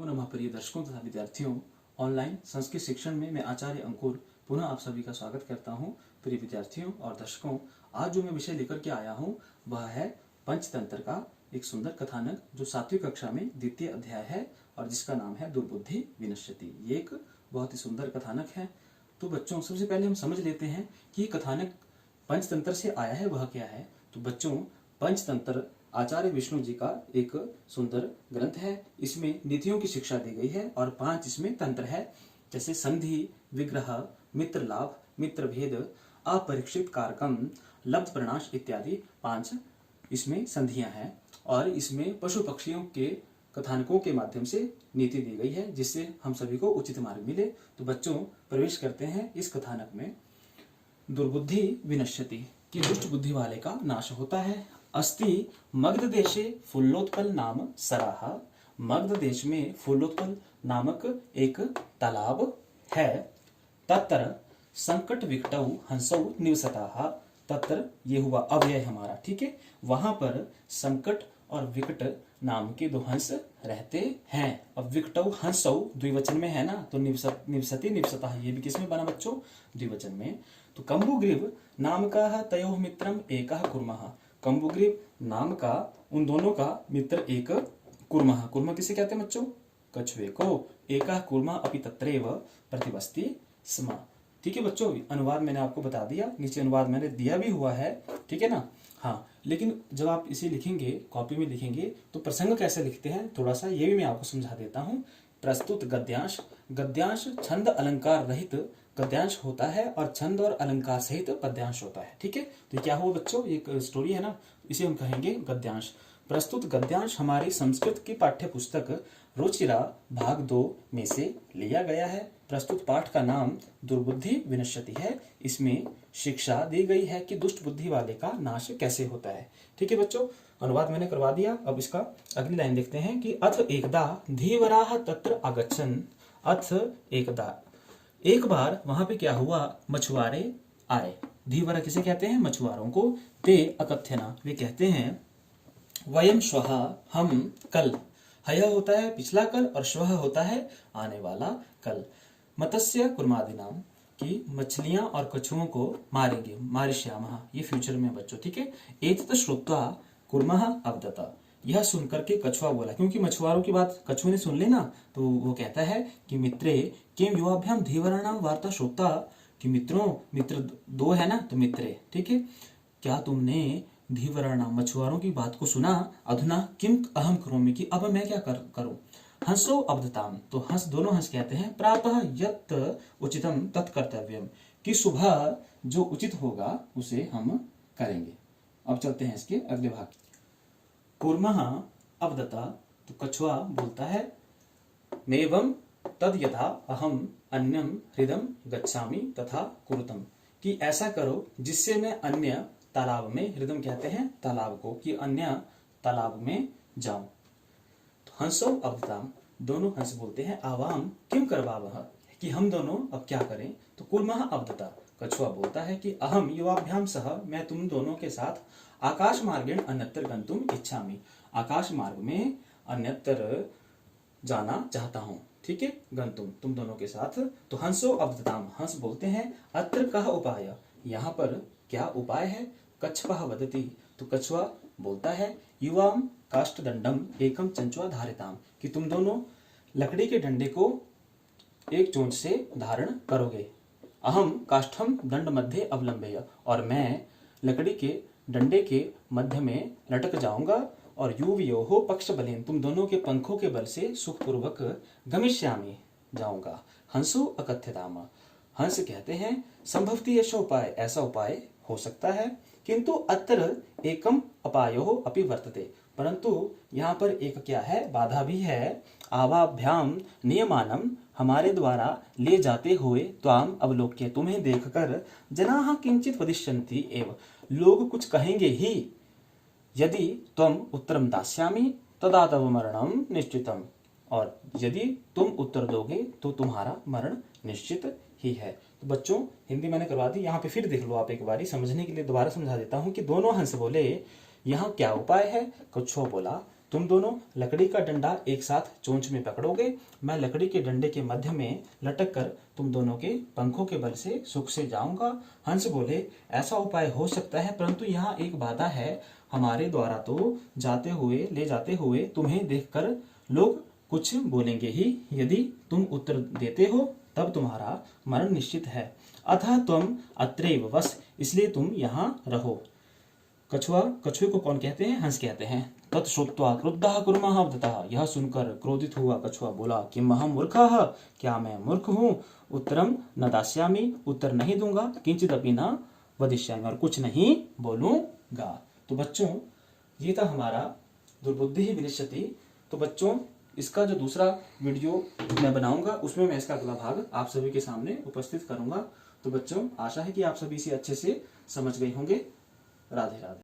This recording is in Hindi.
नमो नमः प्रिय दर्शकों तथा विद्यार्थियों। ऑनलाइन संस्कृत शिक्षण में मैं आचार्य अंकुर पुनः आप सभी का स्वागत करता हूं। प्रिय विद्यार्थियों और दर्शकों, आज जो मैं विषय लेकर के आया हूं वह है पंचतंत्र का एक सुंदर कथानक जो 7वीं कक्षा में द्वितीय अध्याय है और जिसका नाम है दुर्बुद्धि विनश्यति। ये एक बहुत ही सुंदर कथानक है। तो बच्चों, सबसे पहले हम समझ लेते हैं कि कथानक पंचतंत्र से आया है वह क्या है। तो बच्चों, पंचतंत्र आचार्य विष्णु जी का एक सुंदर ग्रंथ है। इसमें नीतियों की शिक्षा दी गई है और 5 इसमें तंत्र है, जैसे संधि, विग्रह, मित्र लाभ, मित्र भेद, अपरीक्षित कारकम, लब्ध प्रणाश इत्यादि 5 इसमें संधियां हैं। और इसमें पशु पक्षियों के कथानकों के माध्यम से नीति दी गई है जिससे हम सभी को उचित मार्ग मिले। तो बच्चों, प्रवेश करते हैं इस कथानक में। दुर्बुद्धि विनश्यति कि दुष्ट बुद्धि वाले का नाश होता है। अस्ति मगध देशे फुल्लोत्पल नाम सराह। मगध देश में फुल्लोत्पल नामक एक तालाब है। तत्र संकट विकटौ हंसौ निवसताः। तत्र ये हुआ अव्यय हमारा, ठीक है। वहां पर संकट और विकट नाम के 2 हंस रहते हैं। अब विकटौ हंसौ द्विवचन में है ना, तो निवसति निवसतः ये भी किसमें बना बच्चों? द्विवचन में। तो कंबुग्रीव नाम का तयोः मित्रम एकः कुर्मः। कंबुग्रीव नाम का उन दोनों का मित्र एक कुर्मः। कुर्मः किसे कहते हैं बच्चों? कछुए को। एकः कुर्मः अपि तत्रैव प्रतिवसति स्म। ठीक है बच्चों, अनुवाद मैंने आपको बता दिया, नीचे अनुवाद मैंने दिया भी हुआ है, ठीक है ना। हाँ, लेकिन जब आप इसे लिखेंगे, कॉपी में लिखेंगे, तो प्रसंग कैसे लिखते हैं थोड़ा सा ये भी मैं आपको समझा देता हूँ। प्रस्तुत गद्यांश। गद्यांश छंद अलंकार रहित गद्यांश होता है और छंद और अलंकार सहित पद्यांश होता है, ठीक है। तो क्या हुआ बच्चों, एक स्टोरी है ना, इसे हम कहेंगे गद्यांश। प्रस्तुत गद्यांश हमारी संस्कृत की पाठ्य पुस्तक रुचिरा भाग 2 में से लिया गया है। प्रस्तुत पाठ का नाम दुर्बुद्धि विनश्यति है। इसमें शिक्षा दी गई है कि दुष्ट बुद्धि वाले का नाश कैसे होता है, ठीक है बच्चों। अनुवाद मैंने करवा दिया। अब इसका अगली लाइन देखते हैं कि अथ एकदा धीवराः तत्र आगच्छन्। अथ एकदा, एक बार वहां पे क्या हुआ, मछुआरे आए। धीवरा किसे कहते हैं? मछुआरों को। ते अकथ्यना, वे कहते हैं, वयम श्वः, हम कल। हय होता है पिछला कल और श्वः होता है आने वाला कल। मत्स्य कुर्मादिनाम, कि मछलियां और कछुओं को मारेंगे। मारिष्यामः, ये फ्यूचर में बच्चों, ठीक है। एतत् श्रुत्वा कुर्मः अवदत, यह सुनकर के कछुआ बोला, क्योंकि मछुआरों की बात कछुए ने सुन ली ना, तो वो कहता है कि मित्रे किम युवाभ्याम धीवराणाम वार्ता श्रुता, कि मित्रों, मित्र 2 है ना, तो मित्रे, ठीक है। क्या तुमने धीवराणाम मछुआरों की बात को सुना? अधुना किम अहम करोमि, कि अब मैं क्या करूं। हंसो अवदताम, तो हंस, दोनों हंस कहते हैं, प्रातः यत् उचितम तत्कर्तव्यम, कि सुबह जो उचित होगा उसे हम करेंगे। अब चलते हैं इसके अगले भाग। कुर्मः अवदता, तो कछुआ बोलता है, मेवं तद यथा अहम अन्यम हृदम गच्छामि तथा कुरुतम, कि ऐसा करो जिससे मैं अन्य तालाब में, हृदम कहते हैं तालाब को, कि अन्य तालाब में जाऊं। तो हंसो अवदताम, दोनों हंस बोलते हैं, आवाम किम करवावह, कि हम दोनों अब क्या करें। तो कुर्मः अवदता, कछुआ बोलता है कि अहम युवाभ्याम सह, मैं तुम दोनों के साथ आकाश मार्गेण अन्यत्र गंतुम इच्छामि, आकाश मार्ग में अन्यत्र जाना चाहता हूं, ठीक है। गंतुम, तुम दोनों के साथ। तो हंसो अवदताम, हंस बोलते हैं, अत्र कः उपाय, यहाँ पर क्या उपाय है। कच्छपः वदति, तो कछुआ बोलता है, युवाम काष्ठदंडम एकम चंचुआ धारिताम, कि तुम दोनों लकड़ी के डंडे को एक चोंच से धारण करोगे। अहम काष्ठम दंड मध्य अवलंबेय, और मैं लकड़ी के डंडे के मध्य में लटक जाऊंगा। और युवयोः पक्ष बलेन, तुम दोनों के पंखों के बल से सुखपूर्वक गमिष्यामि, जाऊंगा। हंसो अकथ्यताम, हंस कहते हैं, संभवती ऐसा उपाय, ऐसा उपाय हो सकता है, किंतु अत्र एकम अपायो अपि वर्तते, परंतु यहाँ पर एक क्या है, बाधा भी है। आवाभ्याम नियमानम, हमारे द्वारा ले जाते हुए, त्वाम अवलोक्य, तुम्हें देखकर, जनाः किंचित वदिष्यन्ति एव, लोग कुछ कहेंगे ही, यदि त्वम उत्तरम दास्यामि तदा तव मरणम निश्चितम, और यदि तुम उत्तर दोगे तो तुम्हारा मरण निश्चित ही है। तो बच्चों, हिंदी मैंने करवा दी, यहाँ पे फिर देख लो आप एक बारी, समझने के लिए दोबारा समझा देता हूँ कि दोनों हंस बोले, यहाँ क्या उपाय है। कछुआ बोला तुम दोनों लकड़ी का डंडा एक साथ चोंच में पकड़ोगे, मैं लकड़ी के डंडे के मध्य में लटक कर तुम दोनों के पंखों के बल से सुख से जाऊंगा। हंस बोले, ऐसा उपाय हो सकता है, परंतु यहाँ एक बाधा है, हमारे द्वारा तो ले जाते हुए तुम्हें देखकर लोग कुछ बोलेंगे ही, यदि तुम उत्तर देते हो तब तुम्हारा मरण निश्चित है। अतः तुम अत्रैव वस, इसलिए तुम यहाँ रहो। कछुए को कौन कहते हैं? हंस कहते हैं। तत्श्रुत्वा क्रुद्धः कुर्मः वदतः, यह सुनकर क्रोधित हुआ कछुआ बोला, किम अहं मूर्खः, क्या मैं मूर्ख हूँ? उत्तरम न दास्यामि, उत्तर नहीं दूंगा, किंचिदपि न वदिष्यामि, और कुछ नहीं बोलूंगा। तो बच्चों, ये था हमारा दुर्बुद्धि ही विनश्यति। तो बच्चों, इसका जो दूसरा वीडियो मैं बनाऊंगा उसमें मैं इसका अगला भाग आप सभी के सामने उपस्थित करूंगा। तो बच्चों, आशा है कि आप सभी इसे अच्छे से समझ गए होंगे। राधे राधे।